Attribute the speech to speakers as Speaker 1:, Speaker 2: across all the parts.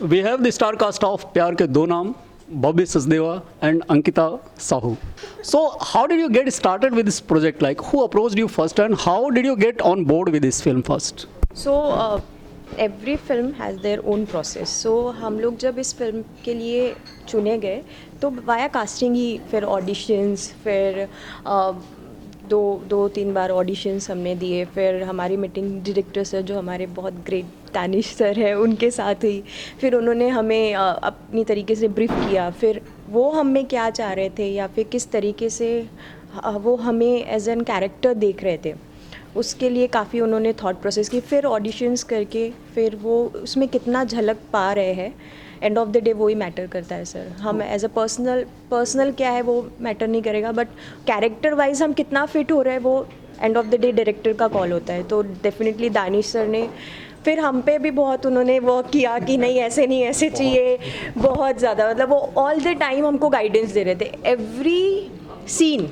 Speaker 1: We have the star cast of प्यार के दो नाम, Bobby Sachdeva and Ankita Sahu. So how did you get started with this project? Like who approached you first and how did you get on board with this film first?
Speaker 2: So every film has their own process. So हम लोग जब इस film के लिए चुने गए तो via casting ही, फिर ऑडिशंस, फिर दो तीन बार ऑडिशंस हमने दिए. फिर हमारी मीटिंग डायरेक्टर सर जो हमारे बहुत ग्रेट दानिश सर है उनके साथ हुई. फिर उन्होंने हमें अपनी तरीके से ब्रीफ किया. फिर वो हमें क्या चाह रहे थे या फिर किस तरीके से वो हमें एज एन कैरेक्टर देख रहे थे, उसके लिए काफ़ी उन्होंने थॉट प्रोसेस की. फिर ऑडिशंस करके फिर वो उसमें कितना झलक पा रहे हैं, एंड ऑफ द डे वो ही मैटर करता है सर. हम एज अ पर्सनल क्या है वो मैटर नहीं करेगा, बट कैरेक्टर वाइज हम कितना फिट हो रहे हैं वो end of the day director का कॉल होता है. तो डेफिनेटली दानिश सर ने फिर हम पे भी बहुत उन्होंने वर्क किया कि नहीं ऐसे चाहिए, बहुत ज़्यादा. मतलब वो ऑल द टाइम हमको गाइडेंस दे रहे थे. एवरी सीन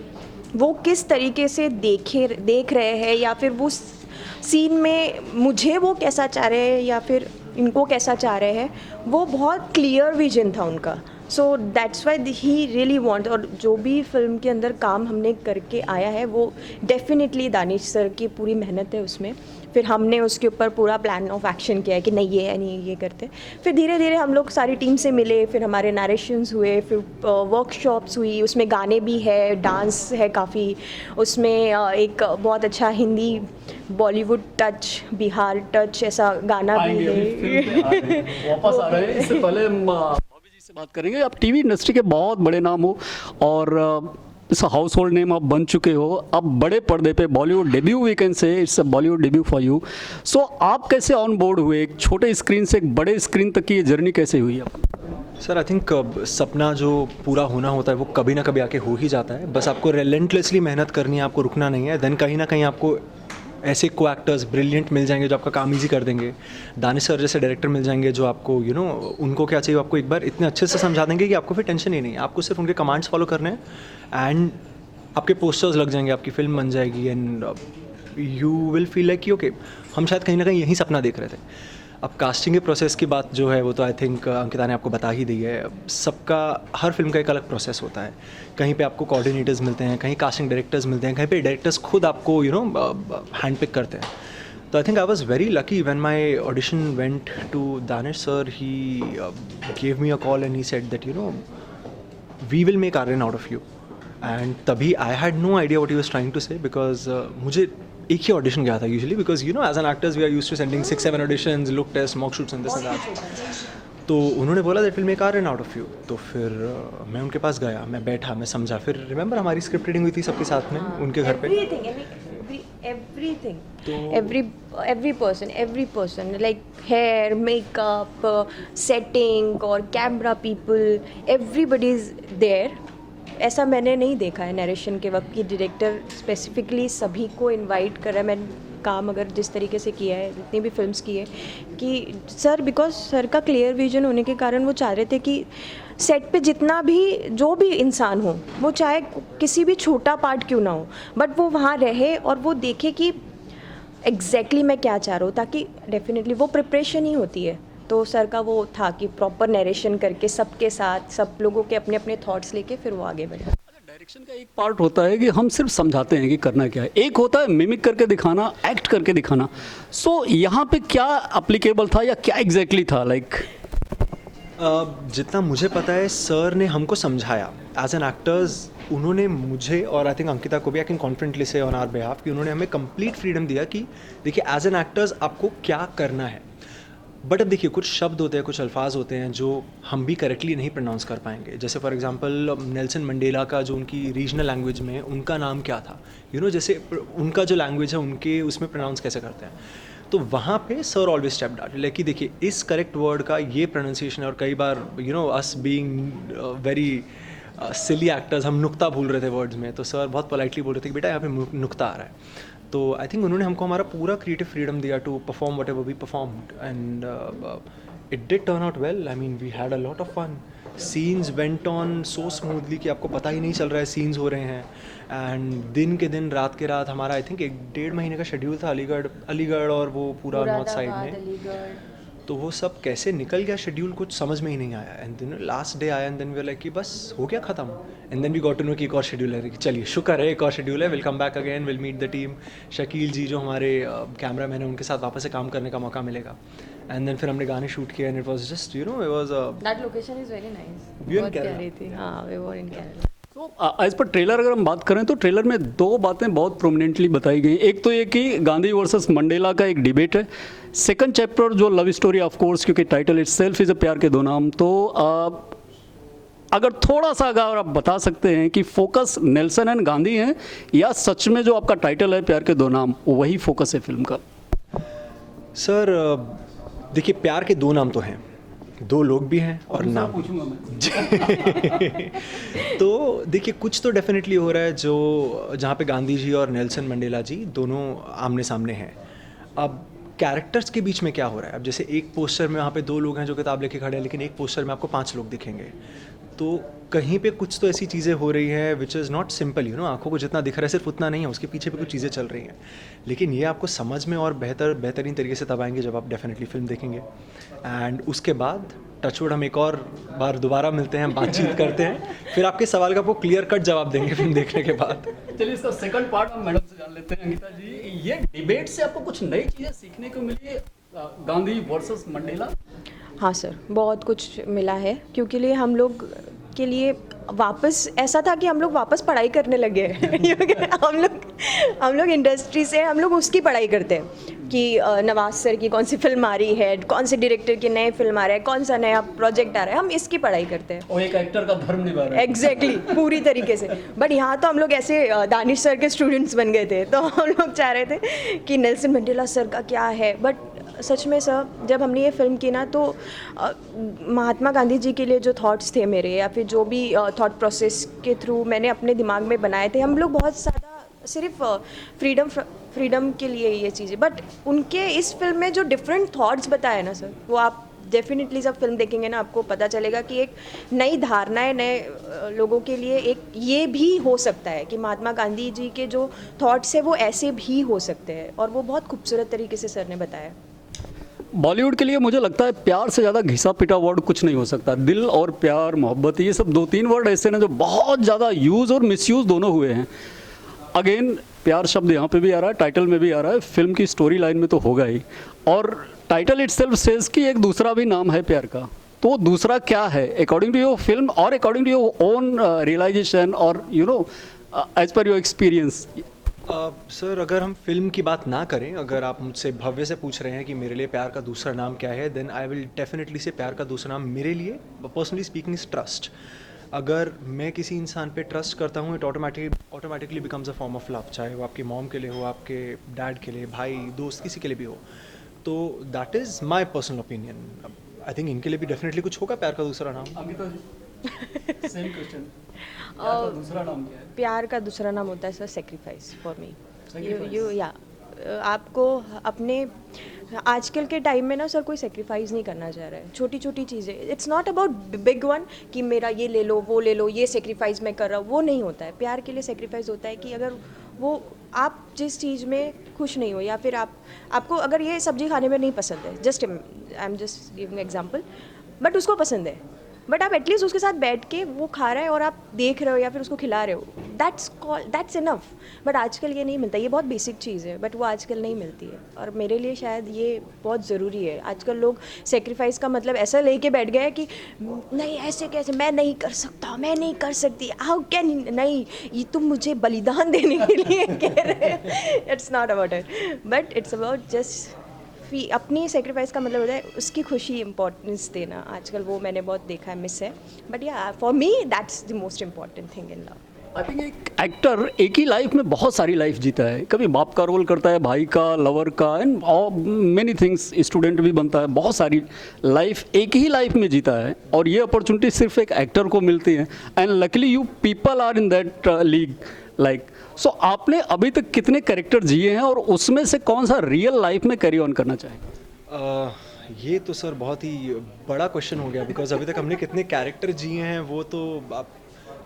Speaker 2: वो किस तरीके से देख रहे हैं, या फिर वो सीन में मुझे वो कैसा चाह रहे हैं या फिर इनको कैसा चाह रहे हैं, वो बहुत क्लियर विजन था उनका. So that's why he really want. और जो भी फिल्म के अंदर काम हमने करके आया है वो डेफिनेटली दानिश सर की पूरी मेहनत है उसमें. फिर हमने उसके ऊपर पूरा प्लान ऑफ एक्शन किया है कि नहीं ये है, नहीं ये करते. फिर धीरे धीरे हम लोग सारी टीम से मिले, फिर हमारे नरेशंस हुए, फिर वर्कशॉप्स हुई. उसमें गाने भी है, डांस है काफ़ी उसमें. एक बहुत अच्छा हिंदी बॉलीवुड टच, बिहार टच ऐसा गाना भी है.
Speaker 1: वापस आ रहे हैं. इससे पहले हम बॉबी जी से बात करेंगे. आप टीवी इंडस्ट्री के बहुत बड़े नाम हो और इस हाउस होल्ड नेम आप बन चुके हो. अब बड़े पर्दे पे Bollywood debut we can say it's a Bollywood debut for you. So आप कैसे ऑन बोर्ड हुए? एक छोटे स्क्रीन से एक बड़े स्क्रीन तक की ये जर्नी कैसे हुई आपकी?
Speaker 3: सर आई थिंक सपना जो पूरा होना होता है वो कभी ना कभी आके हो ही जाता है. बस आपको रिलेंटलेसली मेहनत करनी है, आपको रुकना नहीं है. देन कहीं ना कहीं आपको ऐसे को एक्टर्स ब्रिलियंट मिल जाएंगे जो आपका काम ईजी कर देंगे. दानिश सर जैसे डायरेक्टर मिल जाएंगे जो आपको उनको क्या चाहिए आपको एक बार इतने अच्छे से समझा देंगे कि आपको फिर टेंशन ही नहीं. आपको सिर्फ उनके कमांड्स फॉलो करने हैं एंड आपके पोस्टर्स लग जाएंगे, आपकी फिल्म बन जाएगी and you will feel like कि ओके हम शायद कहीं ना कहीं यही सपना देख रहे थे. अब कास्टिंग के प्रोसेस की बात जो है वो तो आई थिंक अंकिता ने आपको बता ही दी है. सबका हर फिल्म का एक अलग प्रोसेस होता है. कहीं पे आपको कोऑर्डिनेटर्स मिलते हैं, कहीं कास्टिंग डायरेक्टर्स मिलते हैं, कहीं पे डायरेक्टर्स खुद आपको हैंड पिक करते हैं. तो I think I was very lucky when my audition went to Danish sir. He gave me a call and he said that we will make Aryan out of you. And तभी I had no idea what he was trying to say, because मुझे एक ही audition गया था usually, because as an actors we are used to sending 6-7 auditions, look test, mock shoots and this and that. तो उन्होंने बोला that will make Aryan out of you. तो फिर मैं उनके पास गया, मैं बैठा, मैं समझा. फिर रिमेंबर हमारी स्क्रिप्ट रीडिंग हुई थी सबके साथ में उनके घर पे.
Speaker 2: every person like hair, makeup, setting और camera people, everybody is there. ऐसा मैंने नहीं देखा है नरेशन के वक्त की डायरेक्टर स्पेसिफिकली सभी को इनवाइट कर रहा है. मैंने काम अगर जिस तरीके से किया है, जितनी भी फिल्म्स की है, कि सर बिकॉज सर का क्लियर विजन होने के कारण वो चाह रहे थे कि सेट पे जितना भी जो भी इंसान हो, वो चाहे किसी भी छोटा पार्ट क्यों ना हो, बट वो वहाँ रहे और वो देखे कि एग्जैक्टली मैं क्या चाह रहा हूँ. ताकि डेफिनेटली वो प्रिपरेशन ही होती है. तो सर का वो था कि प्रॉपर नरेशन करके सबके साथ सब लोगों के अपने अपने थॉट्स लेके फिर वो आगे बढ़े.
Speaker 1: डायरेक्शन का एक पार्ट होता है कि हम सिर्फ समझाते हैं कि करना क्या है, एक होता है मिमिक करके दिखाना, एक्ट करके दिखाना. सो यहाँ पे क्या अप्लीकेबल था या क्या एग्जैक्टली था लाइक?
Speaker 3: जितना मुझे पता है सर ने हमको समझाया एज एन एक्टर्स. उन्होंने मुझे और आई थिंक अंकिता को भी आई कैन कॉन्फिडेंटली से ऑन आवर बिहाफ कि उन्होंने हमें कंप्लीट फ्रीडम दिया कि देखिए एज एन एक्टर्स आपको क्या करना है. बट अब देखिए कुछ शब्द होते हैं, कुछ अल्फाज होते हैं जो हम भी करेक्टली नहीं प्रोनाउंस कर पाएंगे. जैसे फॉर एग्जांपल नेल्सन मंडेला का जो उनकी रीजनल लैंग्वेज में उनका नाम क्या था, जैसे उनका जो लैंग्वेज है उनके उसमें प्रोनाउंस कैसे करते हैं. तो वहाँ पे sir always step doubt like कि देखिए इस करेक्ट वर्ड का ये प्रोनाउंसिएशन. और कई बार us being very silly actors हम नुक्ता भूल रहे थे वर्ड्स में, तो सर बहुत पोलाइटली बोल रहे थे कि बेटा यहाँ पे नुक्ता आ रहा है. तो आई थिंक उन्होंने हमको हमारा पूरा क्रिएटिव फ्रीडम दिया to perform whatever we performed and it did turn out well. I mean we had a lot of fun. Scenes went on so smoothly कि आपको पता ही नहीं चल रहा है सीन्स हो रहे हैं. एंड दिन के दिन रात के रात हमारा आई थिंक 1-1.5 महीने का शेड्यूल था. अलीगढ़ और वो पूरा नॉर्थ साइड में. तो वो सब कैसे निकल गया शेड्यूल कुछ समझ में ही नहीं आया. एंड देन लास्ट डे आया and then we were like कि बस हो गया ख़त्म. And then we got to know कि एक और शेड्यूल है. कि चलिए शुक्र है एक और शेड्यूल है, will come back again, will meet the team. Shakeel ji जो हमारे कैमरा मैन हैं उनके साथ वापस से काम करने का मौका मिलेगा. एंड देन फिर हमने गाने शूट किए and it was just you know it was
Speaker 2: that location is very nice.
Speaker 3: We were in
Speaker 2: बहुत
Speaker 3: Kerala.
Speaker 2: प्यारी थी. हाँ, वी वर इन केरला.
Speaker 1: तो एज पर ट्रेलर अगर हम बात करें तो ट्रेलर में दो बातें बहुत प्रोमिनेंटली बताई गई. एक तो ये कि गांधी वर्सेस मंडेला का एक डिबेट है. सेकंड चैप्टर जो लव स्टोरी ऑफ कोर्स, क्योंकि टाइटल इटसेल्फ इज़ अ प्यार के दो नाम, तो अगर थोड़ा सा अगर आप बता सकते हैं कि फोकस नेल्सन एंड गांधी हैं या सच में जो आपका टाइटल है प्यार के दो नाम वही फोकस है फिल्म का.
Speaker 3: सर देखिए प्यार के दो नाम तो हैं, दो लोग भी हैं और नाम.
Speaker 1: पूछूंगा मैं.
Speaker 3: तो देखिए कुछ तो डेफिनेटली हो रहा है जो जहाँ पे गांधी जी और नेल्सन मंडेला जी दोनों आमने सामने हैं. अब कैरेक्टर्स के बीच में क्या हो रहा है. अब जैसे एक पोस्टर में वहाँ पे दो लोग हैं जो किताब लेके खड़े हैं, लेकिन एक पोस्टर में आपको 5 लोग दिखेंगे. तो कहीं पे कुछ तो ऐसी चीज़ें हो रही हैं which is not simple. You know आंखों को जितना दिख रहा है सिर्फ उतना नहीं है, उसके पीछे भी कुछ चीज़ें चल रही हैं. लेकिन ये आपको समझ में और बेहतरीन तरीके से तब आएंगे जब आप डेफिनेटली फिल्म देखेंगे. एंड उसके बाद टचवुड हम एक और बार दोबारा मिलते हैं, बातचीत करते हैं, फिर आपके सवाल का आपको क्लियर कट जवाब देंगे फिल्म देखने के बाद.
Speaker 1: चलिए इसका सेकंड पार्ट हम मैडम से जान लेते हैं. अंकिता जी, ये डिबेट से आपको कुछ नई चीज़ें सीखने को मिली है गांधी वर्सेस मंडेला?
Speaker 2: हाँ सर, बहुत कुछ मिला है, क्योंकि लिए हम लोग के लिए वापस ऐसा था कि हम लोग वापस पढ़ाई करने लगे हैं. क्योंकि हम लोग इंडस्ट्री से हम लोग उसकी पढ़ाई करते हैं कि नवाज सर की कौन सी फिल्म आ रही है, कौन से डायरेक्टर की नए फिल्म आ रहा है, कौन सा नया प्रोजेक्ट आ रहा है, हम इसकी पढ़ाई करते हैं.
Speaker 1: और एक एक्टर का धर्म निभा रहा है.
Speaker 2: एग्जैक्टली पूरी तरीके से. बट यहाँ तो हम लोग ऐसे दानिश सर के स्टूडेंट्स बन गए थे, तो हम लोग चाह रहे थे कि नेल्सन मंडेला सर का क्या है. बट सच में सर जब हमने ये फिल्म की ना तो महात्मा गांधी जी के लिए जो थॉट्स थे मेरे, या फिर जो भी थॉट प्रोसेस के थ्रू मैंने अपने दिमाग में बनाए थे, हम लोग बहुत ज़्यादा सिर्फ फ्रीडम के लिए ये चीज़ें, बट उनके इस फिल्म में जो डिफरेंट थॉट्स बताए ना सर, वो आप डेफिनेटली जब फिल्म देखेंगे ना आपको पता चलेगा कि एक नई धारणाएं नए लोगों के लिए एक ये भी हो सकता है कि महात्मा गांधी जी के जो थॉट्स है वो ऐसे भी हो सकते हैं. और वो बहुत खूबसूरत तरीके से सर ने बताया.
Speaker 1: बॉलीवुड के लिए मुझे लगता है प्यार से ज़्यादा घिसा पिटा वर्ड कुछ नहीं हो सकता. दिल और प्यार, मोहब्बत, ये सब 2-3 वर्ड ऐसे हैं जो बहुत ज़्यादा यूज़ और मिसयूज़ दोनों हुए हैं. अगेन प्यार शब्द यहाँ पे भी आ रहा है, टाइटल में भी आ रहा है, फिल्म की स्टोरी लाइन में तो होगा ही. और टाइटल इटसेल्फ सेज कि एक दूसरा भी नाम है प्यार का. तो वो दूसरा क्या है अकॉर्डिंग टू योर फिल्म और according to your own realization और you know as per your experience?
Speaker 3: Sir अगर हम फिल्म की बात ना करें, अगर आप मुझसे भव्य से पूछ रहे हैं कि मेरे लिए प्यार का दूसरा नाम क्या है, देन आई विल डेफिनेटली से प्यार का दूसरा नाम मेरे लिए पर्सनली स्पीकिंग इज ट्रस्ट. अगर मैं किसी इंसान पे ट्रस्ट करता हूँ it automatically becomes a form of love. चाहे वो आपकी मॉम के लिए हो, आपके डैड के लिए, भाई, दोस्त, किसी के लिए भी हो. तो that is my personal opinion. I think इनके लिए भी डेफिनेटली कुछ होगा प्यार का दूसरा नाम.
Speaker 1: अमिता जी, सेम क्वेश्चन. दूसरा नाम क्या है?
Speaker 2: प्यार का दूसरा नाम होता है sir sacrifice for me.
Speaker 1: Sacrifice.
Speaker 2: या आपको अपने आजकल के टाइम में ना सर कोई सेक्रीफाइस नहीं करना चाह रहा है. छोटी छोटी चीज़ें, it's not about big one कि मेरा ये ले लो वो ले लो, ये सेक्रीफाइस मैं कर रहा हूँ, वो नहीं होता है. प्यार के लिए सेक्रीफाइस होता है कि अगर वो आप जिस चीज़ में खुश नहीं हो, या फिर आपको अगर ये सब्जी खाने में नहीं पसंद है, I am just giving example, but उसको पसंद है, बट आप एटलीस्ट उसके साथ बैठ के वो खा रहे हैं और आप देख रहे हो या फिर उसको खिला रहे हो, दैट्स इनफ. बट आजकल ये नहीं मिलता. ये बहुत बेसिक चीज़ है बट वो आजकल नहीं मिलती है, और मेरे लिए शायद ये बहुत ज़रूरी है. आजकल लोग सेक्रीफाइस का मतलब ऐसा लेके बैठ गए हैं कि नहीं ऐसे कैसे, मैं नहीं कर सकता, मैं नहीं कर सकती, हाउ कैन, नहीं ये तुम मुझे बलिदान देने के लिए कह रहे हैं. It's not about it, but it's about just अपनी सेक्रीफाइस का मतलब होता है उसकी खुशी इंपॉर्टेंस देना. आजकल वो मैंने बहुत देखा है, मिस है. बट या for me that's the most important thing in love.
Speaker 1: I think एक एक्टर एक ही लाइफ में बहुत सारी लाइफ जीता है. कभी बाप का रोल करता है, भाई का, लवर का, एंड मेनी थिंग्स, स्टूडेंट भी बनता है. बहुत सारी लाइफ एक ही लाइफ में जीता है और ये अपॉर्चुनिटी सिर्फ एक एक्टर को मिलती है. And luckily you people are in that league like. So आपने अभी तक कितने कैरेक्टर जिए हैं और उसमें से कौन सा रियल लाइफ में कैरी ऑन करना चाहेंगे?
Speaker 3: ये तो सर बहुत ही बड़ा क्वेश्चन हो गया, बिकॉज अभी तक हमने कितने कैरेक्टर जिए हैं वो तो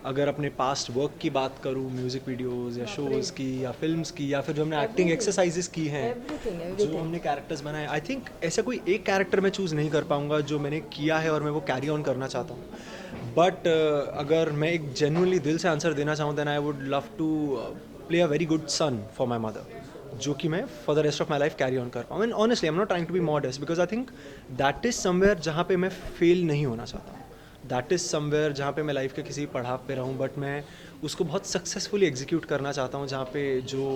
Speaker 3: अगर अपने पास्ट वर्क की बात करूँ, म्यूज़िक वीडियोज़ या शोज़ की या फिल्म्स की, या फिर जो हमने एक्टिंग एक्सरसाइजेस की हैं, जो हमने कैरेक्टर्स बनाए, आई थिंक ऐसा कोई एक कैरेक्टर मैं चूज़ नहीं कर पाऊँगा जो मैंने किया है और मैं वो कैरी ऑन करना चाहता हूँ। बट अगर मैं एक जेन्युइनली दिल से आंसर देना चाहूँ, then I would love to play a very good son for my mother, जो कि मैं for the rest of my life carry on कर पाऊँ। And honestly I am not trying to be modest, because I think that is somewhere जहाँ पे मैं fail नहीं होना चाहता हूँ। दैट इज़ समवेयर जहाँ पे मैं लाइफ के किसी पड़ाव पे रहूँ, बट मैं उसको बहुत सक्सेसफुली एग्जीक्यूट करना चाहता हूँ, जहाँ पे जो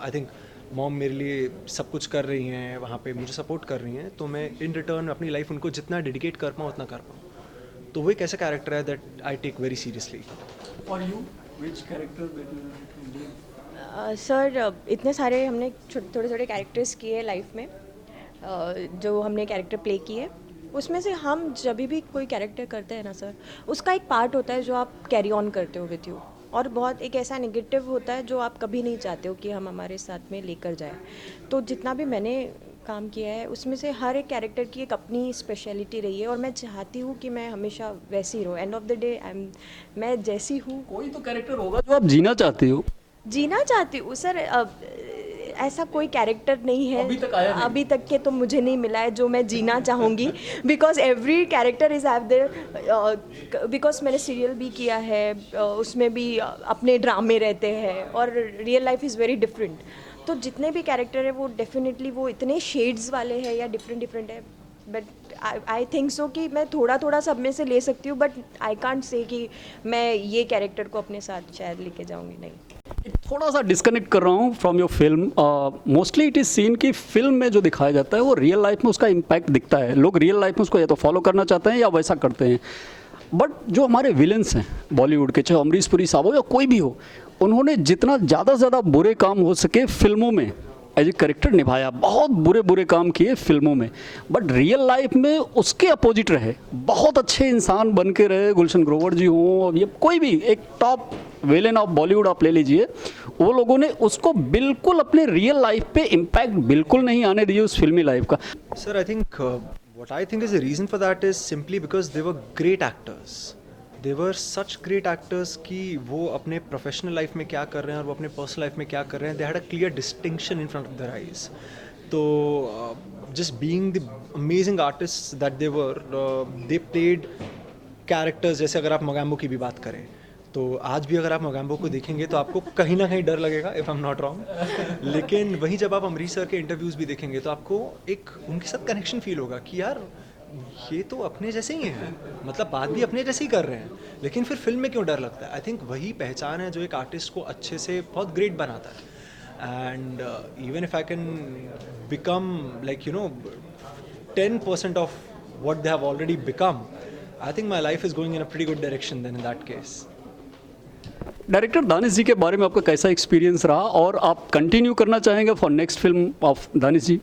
Speaker 3: आई थिंक मॉम मेरे लिए सब कुछ कर रही हैं, वहाँ पे मुझे सपोर्ट कर रही हैं, तो मैं इन रिटर्न अपनी लाइफ उनको जितना डेडिकेट कर पाऊँ उतना कर पाऊँ। तो वो एक ऐसा कैरेक्टर है that I take very seriously.
Speaker 1: और यू विच कैरेक्टर
Speaker 2: सर इतने सारे हमने थोड़े थोड़े कैरेक्टर्स किए लाइफ में, जो हमने कैरेक्टर प्ले किए, उसमें से हम जब भी कोई कैरेक्टर करते हैं ना सर, उसका एक पार्ट होता है जो आप कैरी ऑन करते हो विथ यू, और बहुत एक ऐसा नेगेटिव होता है जो आप कभी नहीं चाहते हो कि हम हमारे साथ में लेकर जाए। तो जितना भी मैंने काम किया है उसमें से हर एक कैरेक्टर की एक अपनी स्पेशलिटी रही है, और मैं चाहती हूँ कि मैं हमेशा वैसी रहूँ। एंड ऑफ द डे मैं जैसी हूँ,
Speaker 1: कोई तो कैरेक्टर होगा जो आप जीना चाहते हो।
Speaker 2: जीना चाहती हूँ सर। ऐसा कोई कैरेक्टर नहीं है
Speaker 1: अभी तक आया नहीं।
Speaker 2: अभी तक के तो मुझे नहीं मिला है जो मैं जीना चाहूँगी, because every character is have their, because मैंने सीरियल भी किया है, उसमें भी अपने ड्रामे रहते हैं, और real life is very different. तो जितने भी कैरेक्टर है वो डेफिनेटली वो इतने शेड्स वाले हैं या डिफरेंट डिफरेंट है, बट आई थिंक सो कि मैं थोड़ा थोड़ा सब में से ले सकती हूँ, बट आई कांट से कि मैं ये कैरेक्टर को अपने साथ शायद लेके जाऊँगी, नहीं।
Speaker 1: थोड़ा सा डिस्कनेक्ट कर रहा हूँ from your film. Mostly it is scene कि फिल्म में जो दिखाया जाता है वो रियल लाइफ में उसका इम्पैक्ट दिखता है। लोग रियल लाइफ में उसको या तो फॉलो करना चाहते हैं या वैसा करते हैं। बट जो हमारे विलन्स हैं बॉलीवुड के, चाहे अमरीश पुरी साहब हो या कोई भी हो, उन्होंने जितना ज़्यादा से ज़्यादा बुरे काम हो सके फिल्मों में एज ए करेक्टर निभाया, बहुत बुरे बुरे काम किए फिल्मों में, बट रियल लाइफ में उसके अपोजिट रहे, बहुत अच्छे इंसान बन के रहे। गुलशन ग्रोवर जी हों, ये कोई भी एक टॉप विलेन ऑफ बॉलीवुड आप ले लीजिए, वो लोगों ने उसको बिल्कुल अपने रियल लाइफ पे इम्पैक्ट बिल्कुल नहीं आने दिए उस फिल्मी लाइफ का।
Speaker 3: Sir, I think what I think is the reason for that is simply because they were great actors. They were such great actors कि वो अपने प्रोफेशनल लाइफ में क्या कर रहे हैं और वो अपने पर्सनल लाइफ में क्या कर रहे हैं, they had a clear distinction in front of their eyes. तो just being the amazing artists that they were, they played characters. जैसे अगर आप मोगैम्बो की भी बात करें, तो आज भी अगर आप मोगैम्बो को देखेंगे तो आपको कहीं ना कहीं डर लगेगा, if I am not wrong. लेकिन वहीं जब आप अमरीश सर के इंटरव्यूज़ भी देखेंगे तो आपको एक उनके साथ कनेक्शन फील होगा कि यार ये तो अपने जैसे ही हैं, मतलब बात भी अपने जैसे ही कर रहे हैं, लेकिन फिर फिल्म में क्यों डर लगता है। आई थिंक वही पहचान है जो एक आर्टिस्ट को अच्छे से बहुत ग्रेट बनाता है। And even if I can become like 10% of what they have already become, I think my life is going in a pretty good direction then in that case.
Speaker 1: Director Danish ji के बारे में आपका कैसा एक्सपीरियंस रहा और आप कंटिन्यू करना चाहेंगे for next film of Danish ji?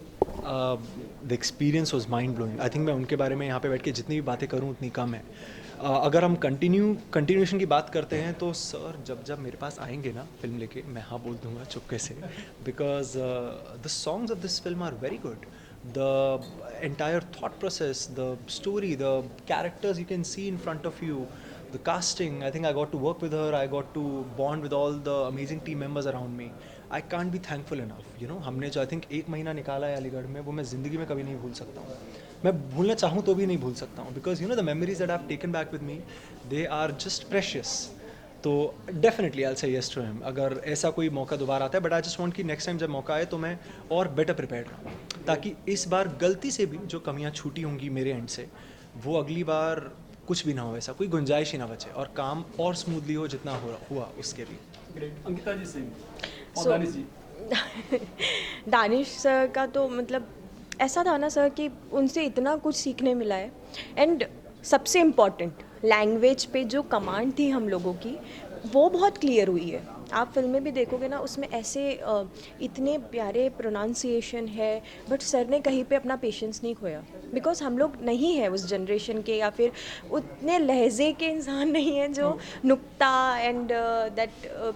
Speaker 3: The experience was mind blowing. I think मैं उनके बारे में यहाँ पे बैठ के जितनी भी बातें करूँ उतनी कम है। अगर हम कंटिन्यूएशन की बात करते हैं तो सर जब मेरे पास आएंगे ना फिल्म लेके, मैं हाँ बोल दूंगा चुपके से, because the songs of this film are very good. The entire thought process, the story, the characters you can see in front of you, the casting, I think I got to work with her, I got to bond with all the amazing team members around me. I can't be thankful enough, हमने जो I think 1 महीना निकाला है अलीगढ़ में, वो मैं ज़िंदगी में कभी नहीं भूल सकता हूँ. मैं भूलना चाहूँ तो भी नहीं भूल सकता हूँ, because the memories that I've taken back with me, they are just precious. तो definitely I will say yes to him अगर ऐसा कोई मौका दोबारा आता है. बट आई जस्ट वांट कि नेक्स्ट टाइम जब मौका आए तो मैं और बेटर प्रिपेयर्ड रहूँ, ताकि इस बार गलती से भी जो कमियाँ छूटी होंगी मेरे एंड से, वो अगली बार कुछ भी ना हो, ऐसा कोई गुंजाइश ही ना बचे और काम और स्मूथली हो जितना हुआ उसके भी.
Speaker 1: अंकिता जी से
Speaker 2: So,
Speaker 1: दानिश जी,
Speaker 2: दानिश सर का तो मतलब ऐसा था ना सर कि उनसे इतना कुछ सीखने मिला है. एंड सबसे इम्पॉर्टेंट लैंग्वेज पे जो कमांड थी हम लोगों की, वो बहुत क्लियर हुई है. आप फिल्म में भी देखोगे ना, उसमें ऐसे इतने प्यारे प्रोनाउंसिएशन है, बट सर ने कहीं पे अपना पेशेंस नहीं खोया, बिकॉज हम लोग नहीं है उस जनरेशन के, या फिर उतने लहजे के इंसान नहीं हैं जो नुक्ता and that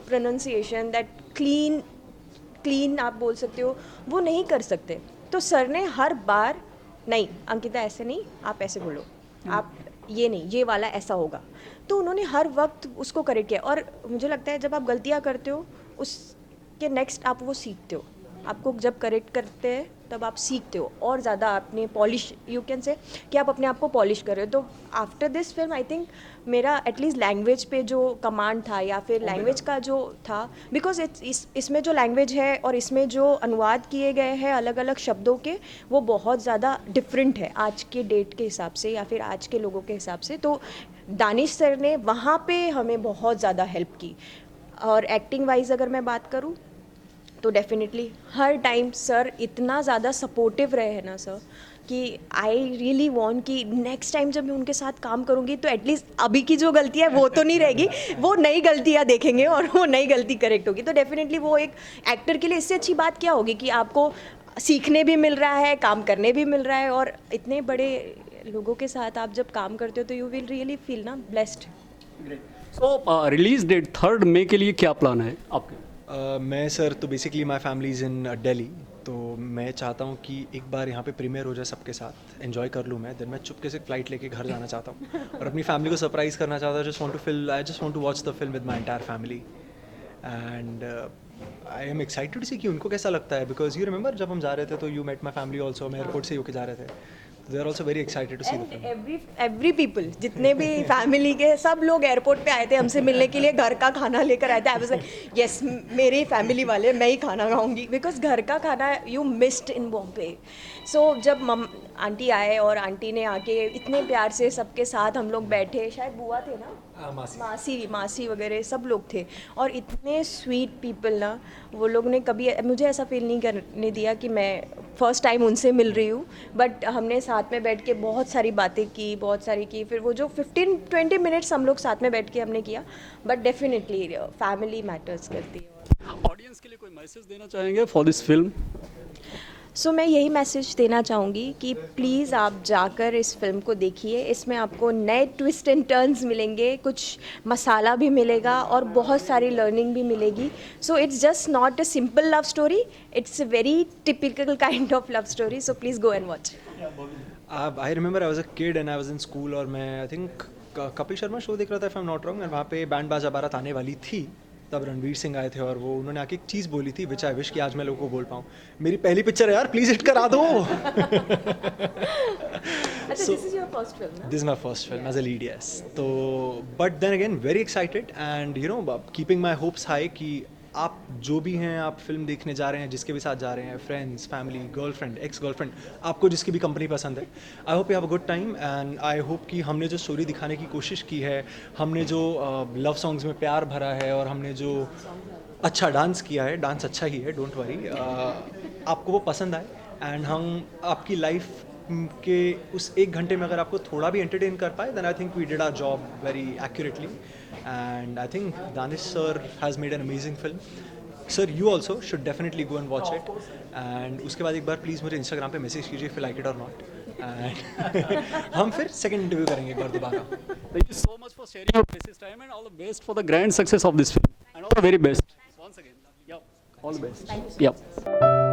Speaker 2: pronunciation, that clean आप बोल सकते हो, वो नहीं कर सकते. तो सर ने हर बार नहीं अंकिता ऐसे नहीं, आप ऐसे बोलो, आप ये नहीं, ये वाला ऐसा होगा। तो उन्होंने हर वक्त उसको करेक्ट किया। और मुझे लगता है जब आप गलतियाँ करते हो उसके नेक्स्ट आप वो सीखते हो। आपको जब करेक्ट करते हैं तब आप सीखते हो और ज़्यादा अपने पॉलिश, यू कैन से कि आप अपने आप को पॉलिश कर रहे हो। तो after this film I think मेरा एटलीस्ट लैंग्वेज पे जो कमांड था या फिर लैंग्वेज का जो था, बिकॉज इसमें जो लैंग्वेज है और इसमें जो अनुवाद किए गए हैं अलग अलग शब्दों के, वो बहुत ज़्यादा डिफरेंट है आज के डेट के हिसाब से या फिर आज के लोगों के हिसाब से। तो दानिश सर ने वहाँ पे हमें बहुत ज़्यादा हेल्प की। और एक्टिंग वाइज अगर मैं बात करूँ तो डेफिनेटली हर टाइम सर इतना ज़्यादा सपोर्टिव रहे हैं ना सर, कि आई रियली वांट कि नेक्स्ट टाइम जब मैं उनके साथ काम करूँगी तो एटलीस्ट अभी की जो गलती है वो तो नहीं रहेगी, वो नई गलतियाँ देखेंगे और वो नई गलती करेक्ट होगी। तो डेफिनेटली वो एक एक्टर के लिए इससे अच्छी बात क्या होगी कि आपको सीखने भी मिल रहा है, काम करने भी मिल रहा है, और इतने बड़े लोगों के साथ आप जब काम करते हो तो यू विल रियली फील ना ब्लेस्ड।
Speaker 1: सो रिलीज डेट 3 मई के लिए क्या प्लान है आपके?
Speaker 3: मैं सर तो basically my family is in Delhi, तो मैं चाहता हूँ कि एक बार यहाँ पे प्रीमियर हो जाए, सबके साथ एंजॉय कर लूँ मैं, देन मैं चुपके से फ्लाइट लेके घर जाना चाहता हूँ और अपनी फैमिली को सरप्राइज़ करना चाहता हूँ। I just want to watch the film with my entire family and I am excited to see कि उनको कैसा लगता है, बिकॉज यू रिमेंबर जब हम जा रहे थे तो you met my family also, हम एयरपोर्ट से होके जा रहे थे, they are also very excited to see the film.
Speaker 2: Every people, जितने भी फैमिली के सब लोग एयरपोर्ट पे आए थे हमसे मिलने के लिए, घर का खाना लेकर आए थे। आई वाज लाइक यस, मेरी फैमिली वाले, मैं ही खाना खाऊंगी, बिकॉज घर का खाना यू मिस्ड इन बॉम्बे। सो जब आंटी आए और आंटी ने आके इतने प्यार से सबके साथ हम लोग बैठे, शायद बुआ थे ना, मासी वगैरह सब लोग थे, और इतने स्वीट पीपल ना, वो लोग ने कभी मुझे ऐसा फील नहीं करने दिया कि मैं फ़र्स्ट टाइम उनसे मिल रही हूँ। बट हमने साथ में बैठ के बहुत सारी बातें की, फिर वो जो 15-20 मिनट्स हम लोग साथ में बैठ के हमने किया। बट डेफिनेटली फैमिली मैटर्स करती है।
Speaker 1: ऑडियंस के लिए कोई मैसेज देना चाहेंगे फॉर दिस फिल्म?
Speaker 2: सो मैं यही मैसेज देना चाहूँगी कि प्लीज़ आप जाकर इस फिल्म को देखिए। इसमें आपको नए ट्विस्ट एंड टर्न्स मिलेंगे, कुछ मसाला भी मिलेगा और बहुत सारी लर्निंग भी मिलेगी। So it's just not a simple love story, it's a very typical kind of love story. So please go and watch.
Speaker 3: I remember I was a kid and I was in school, और मैं I think Kapil Sharma show देख रहा था, if I am not wrong, और वहाँ पे band बाजा बारात आने वाली थी, तब रणवीर सिंह आए थे और वो उन्होंने आके एक चीज़ बोली थी विच आई विश कि आज मैं लोगों को बोल पाऊँ, मेरी पहली पिक्चर है यार, प्लीज़ हिट करा दो।
Speaker 2: This is your first film?
Speaker 3: This my first film as a lead, yes. तो but then again very excited and you know keeping my hopes high कि आप जो भी हैं, आप फिल्म देखने जा रहे हैं, जिसके भी साथ जा रहे हैं, friends, family, girlfriend, ex girlfriend, आपको जिसकी भी कंपनी पसंद है, I hope you have a good time and I hope कि हमने जो स्टोरी दिखाने की कोशिश की है, हमने जो लव सॉन्ग्स में प्यार भरा है और हमने जो अच्छा डांस किया है, डांस अच्छा ही है, डोंट वरी, आपको वो पसंद आए एंड हम आपकी लाइफ के उस 1 घंटे में अगर आपको थोड़ा भी एंटरटेन कर पाए, then I think we did our job very accurately and I think Danish sir has made an amazing film. Sir you also should definitely go and watch it and उसके बाद एक बार प्लीज़ मुझे इंस्टाग्राम पे message कीजिए if you like it और not, and हम फिर सेकंड इंटरव्यू करेंगे एक बार दोबारा।
Speaker 1: Thank you so much for sharing your precious time and all the best for the grand success of this film and all the very best once again. Yeah, all the best.
Speaker 2: Thank you so much.
Speaker 1: Yeah.